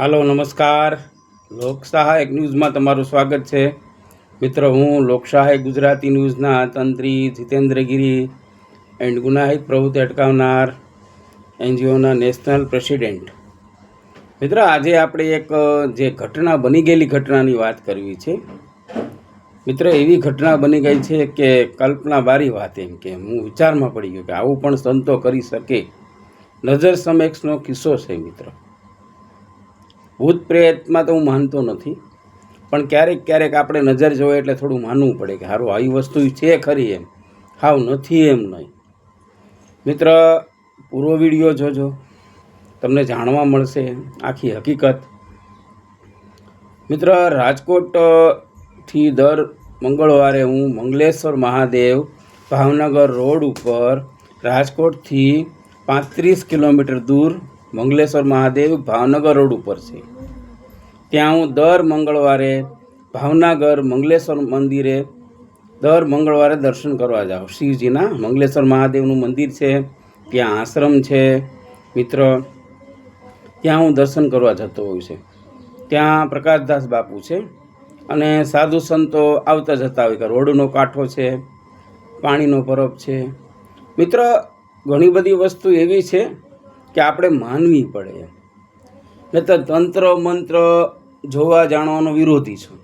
હાલો નમસ્કાર, લોકસહાયક ન્યૂઝમાં તમારું સ્વાગત છે. મિત્રો, હું લોકસહાયક ગુજરાતી ન્યૂઝના તંત્રી જીતેન્દ્રગીરી એન્ડ ગુનાહિત પ્રવૃત્તિ અટકાવનાર એનજીઓના નેશનલ પ્રેસિડેન્ટ. મિત્રો, આજે આપણે એક જે ઘટના બની ગયેલી ઘટનાની વાત કરવી છે. મિત્રો, એવી ઘટના બની ગઈ છે કે કલ્પના બારી વાત, એમ કે હું વિચારમાં પડી ગયો કે આવું પણ સંતો કરી શકે. નજર સમક્ષનો કિસ્સો છે. મિત્રો, ભૂત પ્રેતમાં તો હું માનતો નથી, પણ ક્યારેક ક્યારેક આપણે નજર જોઈએ એટલે થોડું માનવું પડે કે સારું આવી વસ્તુ છે ખરી, એમ હાવ નથી એમ નહીં. મિત્ર, પૂરો વિડીયો જોજો, તમને જાણવા મળશે આખી હકીકત. મિત્ર, રાજકોટથી દર મંગળવારે હું મંગલેશ્વર મહાદેવ ભાવનગર રોડ ઉપર, રાજકોટથી 35 કિલોમીટર દૂર મંગલેશ્વર મહાદેવ ભાવનગર રોડ ઉપર છે. ત્યાં હું દર મંગળવારે ભાવનગર મંગલેશ્વર મંદિરે દર મંગળવારે દર્શન કરવા જાઉં. શિવજીના મંગલેશ્વર મહાદેવનું મંદિર છે, ત્યાં આશ્રમ છે. મિત્ર, ત્યાં હું દર્શન કરવા જતો હોઉં છું. ત્યાં પ્રકાશદાસ બાપુ છે અને સાધુ સંતો આવતા જતા હોય કે રોડનો કાંઠો છે, પાણીનો પરબ છે. મિત્ર, ઘણી બધી વસ્તુ એવી છે કે આપણે માનવી પડે. નહીં તો તંત્ર મંત્ર જોવા જાણવાનો વિરોધી છું,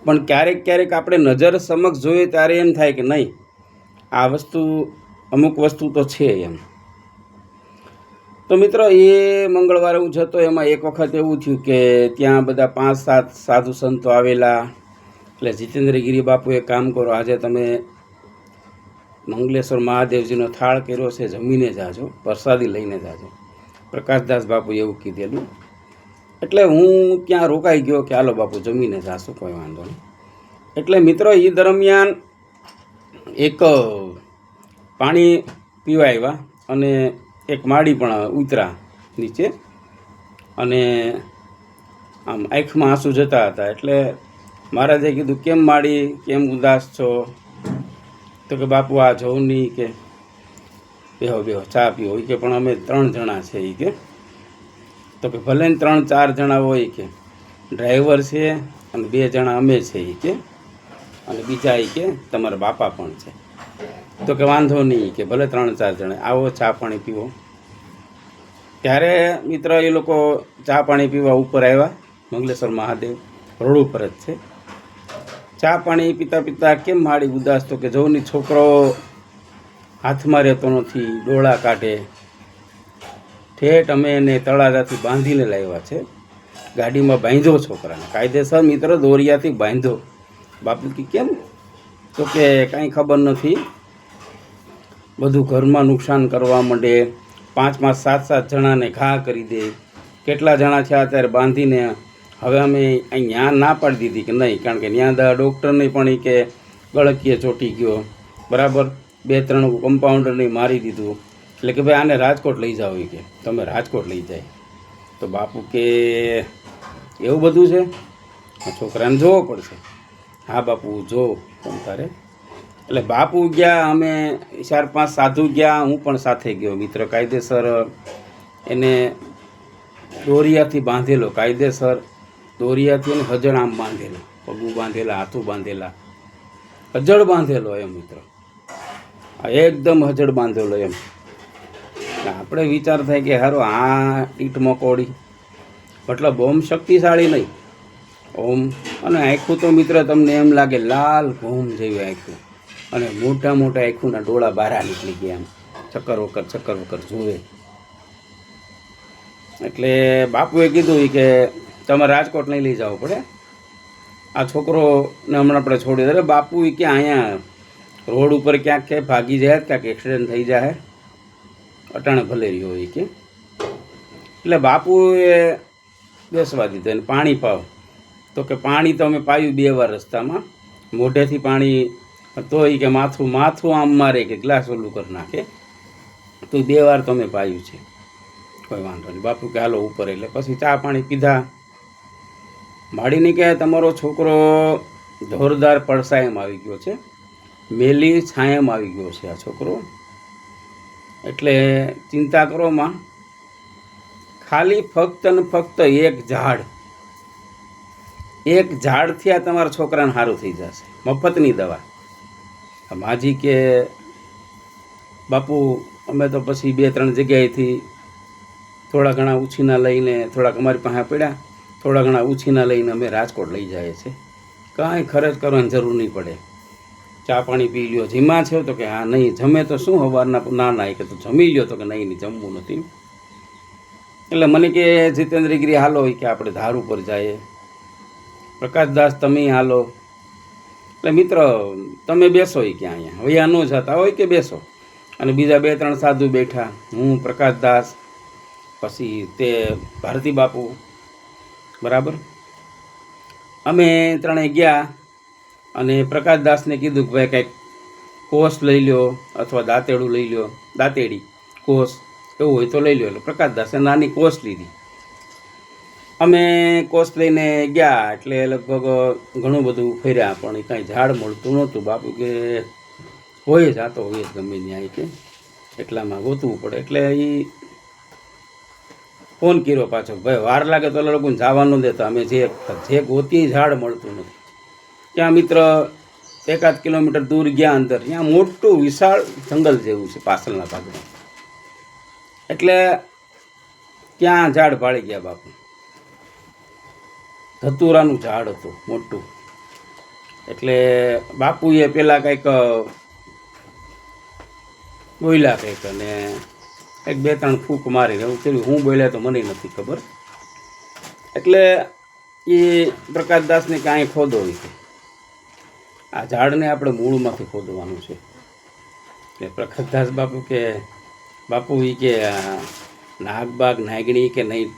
પણ ક્યારેક ક્યારેક આપણે નજર સમક્ષ જોઈએ ત્યારે એમ થાય કે નહીં, આ વસ્તુ અમુક વસ્તુ તો છે એમ. તો મિત્રો, એ મંગળવારે હું જતો, એમાં એક વખત એવું થયું કે ત્યાં બધા 5-7 સાધુ સંતો આવેલા. એટલે જીતેન્દ્રગીરી બાપુ, એક કામ કરો, આજે તમે મંગલેશ્વર મહાદેવજીનો થાળ કર્યો છે, જમીને જાજો, પ્રસાદી લઈને જાજો. પ્રકાશદાસ બાપુ એવું કીધેલું. એટલે હું ત્યાં રોકાઈ ગયો કે હાલો બાપુ જમીને જાશું, કોઈ વાંધો નહીં. એટલે મિત્રો, એ દરમિયાન એક પાણી પીવા આવ્યા અને એક માળી પણ ઉતરા નીચે, અને આમ આંખમાં આંસુ જતા હતા. એટલે મહારાજે કીધું, કેમ માળી, કેમ ઉદાસ છો? તો કે બાપુ આ જોઉં નહીં, કે બેહો બેહો ચા પીવો. કે પણ અમે 3 જણા છે. એ કે તો કે ભલે ને 3-4 જણા હોય, કે ડ્રાઈવર છે અને 2 જણા અમે છે. એ કે અને બીજા એ કે તમારા બાપા પણ છે. તો કે વાંધો નહીં, કે ભલે 3-4 જણા આવો, ચા પાણી પીવો. ત્યારે મિત્ર, એ લોકો ચા પાણી પીવા ઉપર આવ્યા. મંગલેશ્વર મહાદેવ રોડ ઉપર જ છે. ચા પાણી પીતા પીતા, કેમ માળી ઉદાસ? તો કે જવની છોકરો હાથમાં રહેતો નથી, ડોળા કાઢે. ઠેઠ અમે એને તળાજાથી બાંધીને લાવ્યા છે, ગાડીમાં બાંધ્યો છોકરાને કાયદેસર. મિત્ર, દોરિયાથી બાંધ્યો. બાપુ કે કેમ? તો કે કાંઈ ખબર નથી, બધું ઘરમાં નુકસાન કરવા માંડે, 5-5, 7-7 જણાને ઘા કરી દે. કેટલા જણા છે અત્યારે બાંધીને. હવે અમે અહીંયા ના પાડી દીધી કે નહીં, કારણ કે ત્યાં ડૉક્ટરને પણ એ કે ગળકીએ ચોંટી ગયો, બરાબર. 2-3 કમ્પાઉન્ડરને મારી દીધું. એટલે કે ભાઈ આને રાજકોટ લઈ જાઓ. કે તમે રાજકોટ લઈ જાય. તો બાપુ કે એવું બધું છે, છોકરાને જોવો પડશે. હા બાપુ જો તમ તારે. એટલે બાપુ ગયા, અમે 4-5 સાધુ ગયા, હું પણ સાથે ગયો. મિત્ર, કાયદેસર એને દોરિયાથી બાંધેલો, કાયદેસર દોરિયાથી એને હજળ આમ બાંધેલો, પગું બાંધેલા, હાથું બાંધેલા, હજળ બાંધેલો એમ. મિત્ર, એકદમ હજળ બાંધેલો એમ. આપણે વિચાર થાય કે હારો આ ઈટ મકોડી, મતલબ ઓમ શક્તિશાળી નહીં, ઓમ. અને આખું તો મિત્ર તમને એમ લાગે લાલ ઘૂમ જેવી આખું, અને મોટા મોટા આખુંના ડોળા બહાર નીકળી ગયા, એમ ચક્કર વક્કર જુએ. એટલે બાપુએ કીધું કે તમારે રાજકોટ નહીં લઈ જવો પડે, આ છોકરોને હમણાં આપણે છોડી દે. બાપુ કે અહીંયા રોડ ઉપર ક્યાંક કે ભાગી જાય, ક્યાંક એક્સિડન્ટ થઈ જાય, અટાણે ભલે રહ્યો એ કે. એટલે બાપુએ બેસવા દીધો. એને પાણી પાવ. તો કે પાણી તો અમે પાયું 2 વાર રસ્તામાં, મોઢેથી પાણી તો એ કે માથું આમ મારે, કે ગ્લાસ ઓલું કરી નાખે. તો 2 વાર તો અમે પાયું છે, કોઈ વાંધો નહીં. બાપુ કે હાલો ઉપર. એટલે પછી ચા પાણી પીધા. માડીને કે તમારો છોકરો જોરદાર પડસાયમ આવી ગયો છે, મેલી છાયમ આવી ગયો છે આ છોકરો, એટલે ચિંતા કરો માં, ખાલી ફક્ત ને ફક્ત એક ઝાડથી આ તમારા છોકરાને સારું થઈ જશે, મફતની દવા. માજી કે બાપુ અમે તો પછી 2-3 જગ્યાએથી થોડા ઘણા ઉછીના લઈને, થોડાક અમારી પાસે પડ્યા, થોડા ઘણા ઉછીના લઈને અમે રાજકોટ લઈ જઈએ છીએ. કાંઈ ખર્ચ કરવાની જરૂર નહીં પડે. ચા પાણી પી લ્યો, જીમા છે તો કે હા નહીં, જમે તો શું સવારના ના કે તો જમી લ્યો તો કે નહીં જમવું નથી. એટલે મને કે જીતેન્દ્રગીરી હાલો કે આપણે ધાર ઉપર જઈએ, પ્રકાશદાસ તમે હાલો. એટલે મિત્ર તમે બેસો કે અહીંયા વયા ન જતા હોય કે બેસો. અને બીજા 2-3 સાધુ બેઠા, હું પ્રકાશદાસ, પછી તે ભારતી બાપુ, બરાબર. અમે ત્રણેય ગયા અને પ્રકાશદાસને કીધું કે ભાઈ કંઈક કોસ લઈ લ્યો અથવા દાંતેડું લઈ લ્યો, દાંતેડી કોસ એવું હોય તો લઈ લ્યો. એટલે પ્રકાશદાસે નાની કોસ લીધી. અમે કોસ લઈને ગયા એટલે લગભગ ઘણું બધું ફર્યા, પણ કાંઈ ઝાડ મળતું નહોતું. બાપુ કે હોય જ, આ તો હોય જ ગમે ત્યાં કે એટલામાં ગોતવું પડે. એટલે એ ફોન કર્યો પાછો, ભાઈ વાર લાગે તો લોકોને જવાનું દેતા, અમે જે ગોતી ઝાડ મળતું નથી. ત્યાં મિત્ર 1-8 કિલોમીટર દૂર ગયા અંદર, ત્યાં મોટું વિશાળ જંગલ જેવું છે પાછળના ભાગમાં. એટલે ત્યાં ઝાડ ભાળી ગયા બાપુ. ધતુરાનું ઝાડ હતું મોટું. એટલે બાપુએ પેલા કંઈક બોલ્યા કંઈક અને કંઈક 2-3 ફૂંક મારી એવું થયું. હું બોલ્યા તો મને નથી ખબર. એટલે એ પ્રકાશદાસને કાંઈ ખોદો કે આ ઝાડને આપણે મૂળમાંથી ખોદવાનું છે. એટલે પ્રકાશદાસ બાપુ કે બાપુ એ કે નાગબાગ નાગણી કે નહીં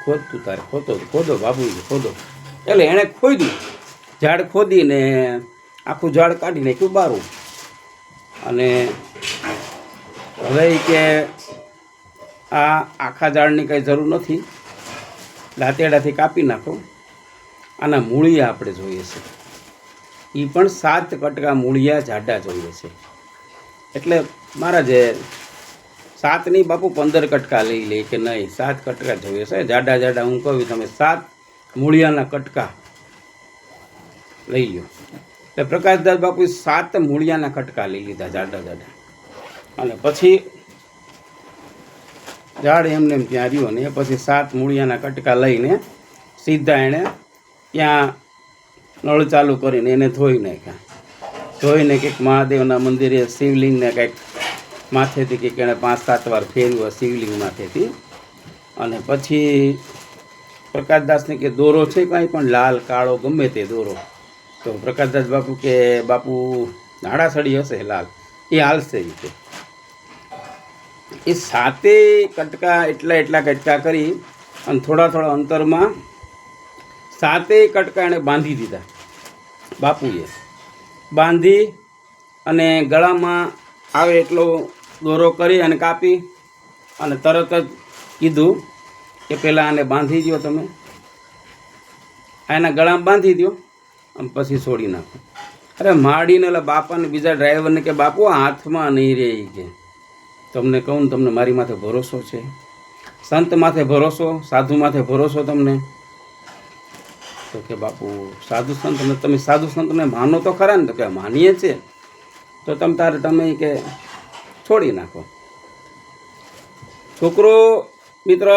ખોદતું, તારે ખોદો બાપુ ખોદો. એટલે એણે ખોદ્યું, ઝાડ ખોદીને આખું ઝાડ કાઢી નાખ્યું બારું. અને હવે કે આ આખા ઝાડની કંઈ જરૂર નથી, દાંતેડાથી કાપી નાખો. આના મૂળિયા આપણે જોઈએ છે, એ પણ 7 કટકા મૂળિયા જાડા જોઈએ છે. એટલે મારા જે 7 નહીં બાપુ 15 કટકા લઈ લે કે નહીં, 7 કટકા જોઈએ છે જાડા જાડા. હું કહું તમે 7 મૂળિયાના કટકા લઈ લો. એટલે પ્રકાશદાસ બાપુ 7 મૂળિયાના કટકા લઈ લીધા જાડા જાડા. અને પછી ઝાડ એમને એમ ત્યાં રહ્યો ને પછી 7 મૂળિયાના કટકા લઈને સીધા એણે ત્યાં નળ ચાલુ કરીને એને ધોઈ નાખ્યા. ધોઈને કંઈક મહાદેવના મંદિરે શિવલિંગને કંઈક માથેથી કંઈક એણે 5-7 વાર ફેરવ્યો શિવલિંગ માથેથી. અને પછી પ્રકાશદાસને કે દોરો છે કાંઈ પણ લાલ કાળો ગમે તે દોરો, તો પ્રકાશદાસ બાપુ કે બાપુ નાડાસડી હશે લાલ, એ હાલશે. એ 7 કટકા એટલા કટકા કરી અને થોડા અંતરમાં 7 કટકા એણે બાંધી દીધા. બાપુએ બાંધી અને ગળામાં આવે એટલો દોરો કરી અને કાપી અને તરત જ કીધું કે પહેલાં આને બાંધી દો, તમે એના ગળામાં બાંધી દો અને પછી છોડી નાખો. અરે માડીને એટલે બાપાને બીજા ડ્રાઈવરને કે બાપુ હાથમાં નહીં રહે કે તમને કહું ને, તમને મારી માથે ભરોસો છે, સંત માથે ભરોસો, સાધુ માથે ભરોસો તમને? તો કે બાપુ સાધુ સંત, તમે સાધુ સંતને માનો તો ખરા ને? તો કે માનીએ છે. તો તમે કે છોડી નાખો. છોકરો મિત્ર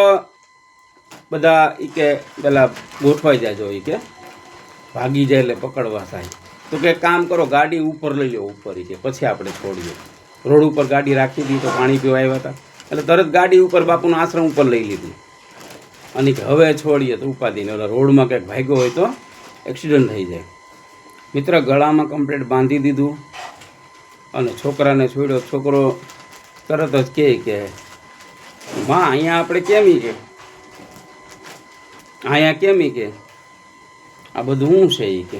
બધા કે પેલા ગોઠવાઈ જાય, એ કે ભાગી જાય એટલે પકડવા થાય. તો કે કામ કરો, ગાડી ઉપર લઈ લો, ઉપર કે પછી આપણે છોડીએ. રોડ ઉપર ગાડી રાખી દીધી, તો પાણી પીવા આવ્યા હતા એટલે તરત ગાડી ઉપર બાપુના આશ્રમ ઉપર લઈ લીધી. અને કે હવે છોડીએ તો ઉપાધિને, ઓલા રોડમાં કંઈક ભાગ્યો હોય તો એક્સિડન્ટ થઈ જાય. મિત્ર ગળામાં કમ્પ્લીટ બાંધી દીધું અને છોકરાને છોડ્યો. છોકરો તરત જ કે માં અહીંયા આપણે કેમી કે અહીંયા કેમી કે આ બધું શું છે? એ કે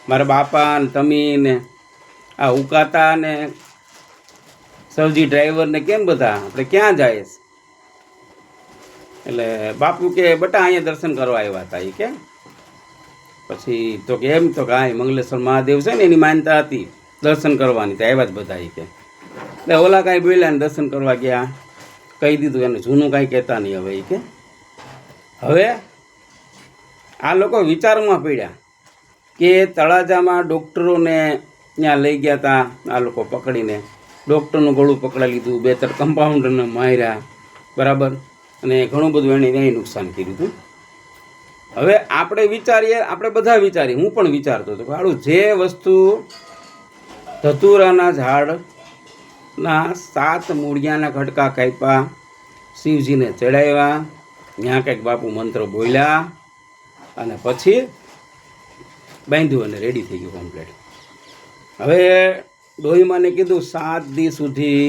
મારા બાપા ને તમે ને આ ઉકાતા ને સવજી ડ્રાઈવર ને કેમ બધા આપણે ક્યાં જાય? એટલે બાપુ કે બટા અહીંયા દર્શન કરવા આવ્યા હતા. એ કે પછી તો કે એમ તો કે હા મંગલેશ્વર મહાદેવ છે ને એની માન્યતા હતી દર્શન કરવાની, તો આવ્યા જ બધા. એ કે એટલે ઓલા કાંઈ બોલ્યા ને દર્શન કરવા ગયા. કહી દીધું, એને જૂનું કાંઈ કહેતા નહીં હવે. એ કે હવે આ લોકો વિચારમાં પડ્યા કે તળાજામાં ડૉક્ટરોને ત્યાં લઈ ગયા હતા, આ લોકો પકડીને ડૉક્ટરનું ગળું પકડાઈ લીધું, 2-3 કમ્પાઉન્ડરને માર્યા, બરાબર, અને ઘણું બધું એને ત્યાં નુકસાન કર્યું હતું. હવે આપણે વિચારીએ, આપણે બધા વિચારીએ, હું પણ વિચારતો હતો કે હાલું જે વસ્તુ ધતુરાના ઝાડના 7 મૂળિયાના ખટકા કાપ્યા, શિવજીને ચડાવ્યા, ત્યાં કંઈક બાપુ મંત્ર બોલ્યા અને પછી બાંધ્યું અને રેડી થઈ ગયું કમ્પ્લીટ. હવે ડોહીમાને કીધું 7 દી સુધી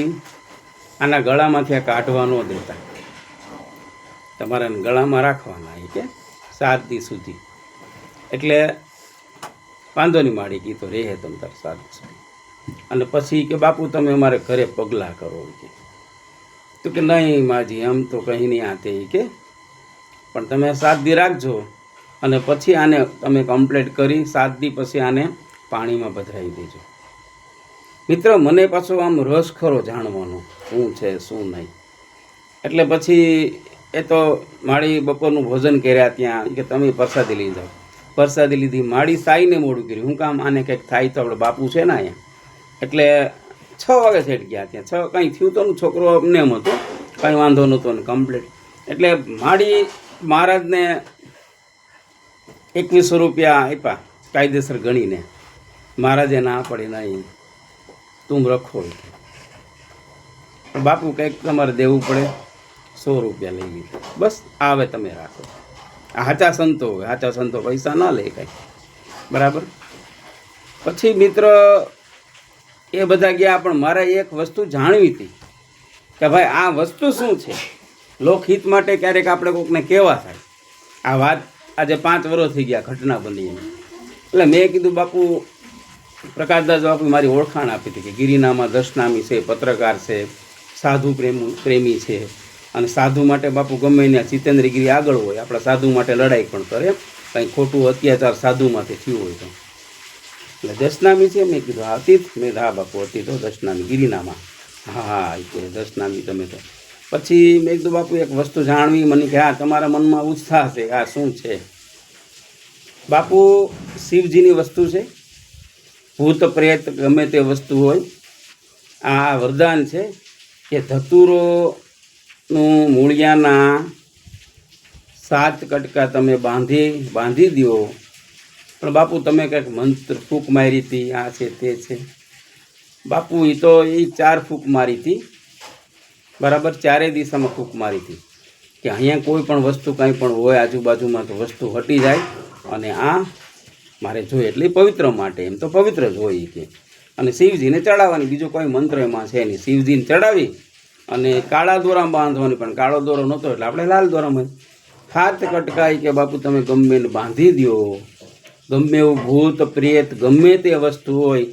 આના ગળામાંથી આ કાઢવા ન દેતા, તમારે ગળામાં રાખવાના. એ કે 7 દી સુધી, એટલે વાંધો નહીં માડી કી તો રહે તમ તાર 7 દી સુધી. અને પછી કે બાપુ તમે અમારે ઘરે પગલાં કરો કે, તો કે નહીં માજી એમ તો કંઈ નહીં આ તે કે, પણ તમે 7 દી રાખજો અને પછી આને તમે કમ્પ્લીટ કરી 7 દી પછી આને પાણીમાં પધરાવી દેજો. મિત્ર મને પાછો આમ રસ ખરો જાણવાનો શું છે શું નહીં. એટલે પછી એ તો માળી બપોરનું ભોજન કર્યા ત્યાં કે તમે પ્રસાદી લઈ જાઓ. પ્રસાદી લીધી, માળી સાઈને મોડું કર્યું. હું કામ આને કંઈક થાય તો આપણે બાપુ છે ને અહીંયા, એટલે 6 વાગે સેટ ગયા ત્યાં. 6 કંઈ થયું તો છોકરો અમને એમ હતો, કંઈ વાંધો નહોતો ને કમ્પ્લીટ. એટલે માળી મહારાજને 2100 રૂપિયા આપ્યા કાયદેસર ગણીને. મહારાજે ના પડી નહીં, તું રખો. બાપુ કંઈક તમારે દેવું પડે, 100 રૂપિયા લઈ લીધા, બસ આવે તમે રાખો. આ સાચા સંતો હોય, સાચા સંતો પૈસા ના લે કાંઈ, બરાબર. પછી મિત્ર એ બધા ગયા, પણ મારે એક વસ્તુ જાણવી હતી કે ભાઈ આ વસ્તુ શું છે. લોકહિત માટે ક્યારેક આપણે કોઈકને કહેવા થાય. આ વાત આજે 5 વર્ષ થઈ ગયા ઘટના બની એમ. એટલે મેં કીધું બાપુ પ્રકાશદાસ બાપુ મારી ઓળખાણ આપી હતી કે ગિરિનામાં દશનામી છે, પત્રકાર છે, સાધુ પ્રેમી છે, અને સાધુ માટે બાપુ ગમે ત્યાં જીતેન્દ્રગીરી આગળ હોય, આપણા સાધુ માટે લડાઈ પણ કરે, કંઈ ખોટું અત્યાચાર સાધુમાંથી થયું હોય તો. એટલે દશનામી છે. મેં કીધું હા અતીત. મેં હા બાપુ અતીત હો દશનામી ગિરિનામાં. હા હા એ કે દશનામી તમે તો. પછી મેં કીધું બાપુ એક વસ્તુ જાણવી. મને કે હા તમારા મનમાં ઉત્સાહ છે, હા શું છે. બાપુ શિવજીની વસ્તુ છે, ભૂત પ્રેત ગમે તે વસ્તુ હોય, આ વરદાન છે કે ધતુરોનું મૂળિયાના 7 કટકા તમે બાંધી દો. પણ બાપુ તમે કંઈક મંત્ર ફૂંક મારી હતી, આ છે તે છે. બાપુ એ તો એ 4 ફૂંક મારી હતી, બરાબર, 4 દિશામાં ફૂંક મારી હતી કે અહીંયા કોઈ પણ વસ્તુ કંઈ પણ હોય આજુબાજુમાં તો વસ્તુ હટી જાય. અને આ મારે જોઈએ એટલે પવિત્ર માટે, એમ તો પવિત્ર જ હોય કે. અને શિવજીને ચડાવવાની, બીજો કોઈ મંત્ર એમાં છે નહીં. શિવજીને ચડાવી અને કાળા દોરામાં બાંધવાની, પણ કાળો દોરો નહોતો એટલે આપણે લાલ દોરામાં 7 કટકાઈ કે બાપુ તમે ગમે એને બાંધી દો. ગમે એવું ભૂત પ્રેત ગમે તે વસ્તુ હોય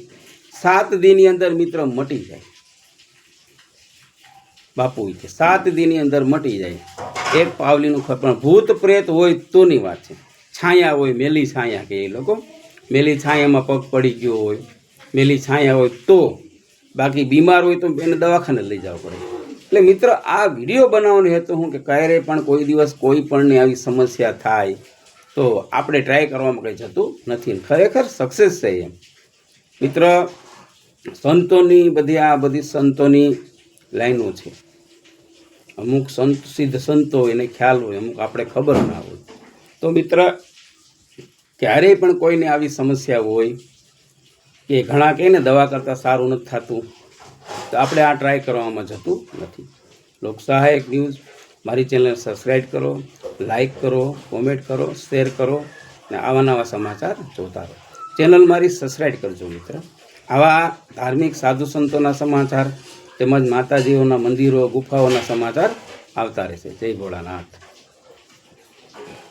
7 દીની અંદર મિત્ર મટી જાય. બાપુ કે 7 દીની અંદર મટી જાય. એક પાવલીનું પણ ભૂત પ્રેત હોય તોની વાત છે. છાયા હોય, મેલી છાયા કે એ લોકો, મેલી છાયામાં પગ પડી ગયો હોય, મેલી છાયા હોય તો, બાકી બીમાર હોય તો એને દવાખાને લઈ જવું પડે. એટલે મિત્ર આ વિડીયો બનાવવાનો હેતુ હું કે ક્યારેય પણ કોઈ દિવસ કોઈ પણને આવી સમસ્યા થાય તો આપણે ટ્રાય કરવામાં કંઈ જતું નથી, ખરેખર સક્સેસ છે એમ. મિત્ર સંતોની બધી સંતોની લાઈનો છે. અમુક સંત સિદ્ધ સંતો એને ખ્યાલ હોય, અમુક આપણે ખબર ના હોય. તો મિત્ર ક્યારેય પણ કોઈને આવી સમસ્યા હોય કે ઘણા કહે ને દવા કરતાં સારું નથી થતું, તો આપણે આ ટ્રાય કરવામાં જતું નથી. લોકસહાયક ન્યૂઝ મારી ચેનલ સબસ્ક્રાઈબ કરો, લાઈક કરો, કોમેન્ટ કરો, શેર કરો અને આવા નવા સમાચાર જોતા રહો. ચેનલ મારી સબસ્ક્રાઈબ કરજો મિત્ર. આવા ધાર્મિક સાધુ સંતોના સમાચાર તેમજ માતાજીઓના મંદિરો ગુફાઓના સમાચાર આવતા રહેશે. જય ભોળાનાથ.